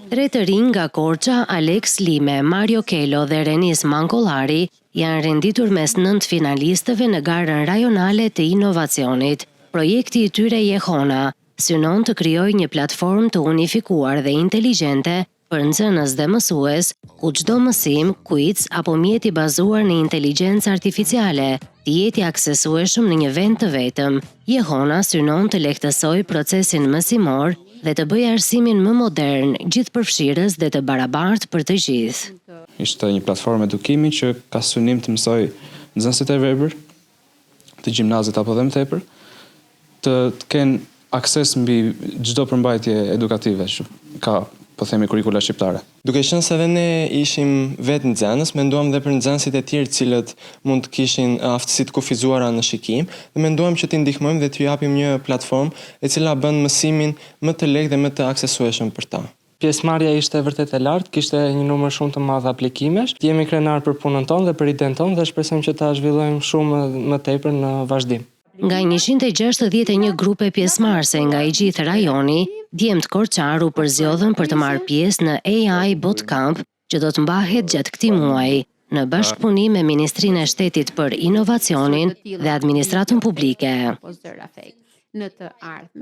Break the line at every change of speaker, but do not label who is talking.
Tre të rinj nga Korça, Alex Lime, Mario Kelo dhe Renis Mankollari janë renditur mes 9 finalistëve në garën rajonale të inovacionit. Projekti i tyre Jehona synon të krijojë një platformë të unifikuar dhe inteligjente për nxënës dhe mësues, ku çdo mësim, quiz apo mjet i bazuar në inteligjencë artificiale të jetë i aksesueshëm në një vend të vetëm. Jehona synon të lehtësojë procesin mësimor dhe të bëjë arsimin më modern, gjithëpërfshirës dhe të barabartë për të gjithë.
Ishte një platformë edukimi që ka synim të mësoj nxënësit e verbër, të gjimnazit apo dhe më tepër, të kenë akses mbi çdo përmbajtje edukative që ka, po themi, kurrikula shqiptare.
Duke qenë se dhe ne ishim vetë nxënës, menduam dhe për nxënësit e tjerë cilët mund të kishin aftësi të kufizuara në shikim, dhe menduam që t'i ndihmojmë dhe t'ju japim një platformë e cila bën mësimin më të lehtë dhe më të aksesueshëm për ta.
Pjesëmarrja ishte vërtet e lartë, kishte një numër shumë të madh aplikimesh. Jemi krenar për punën tonë dhe për idenë tonë dhe shpresojmë që ta zhvillojmë shumë më tepër në vazhdim.
Nga 161 grupe pjesëmarrëse nga i gjithë rajoni, djemtë korçar u përzjodhën për të marrë pjesë në AI Bootcamp, që do të mbahet gjatë këtij muaji, në bashkëpunim me Ministrinë e Shtetit për Inovacionin dhe Administratën Publike.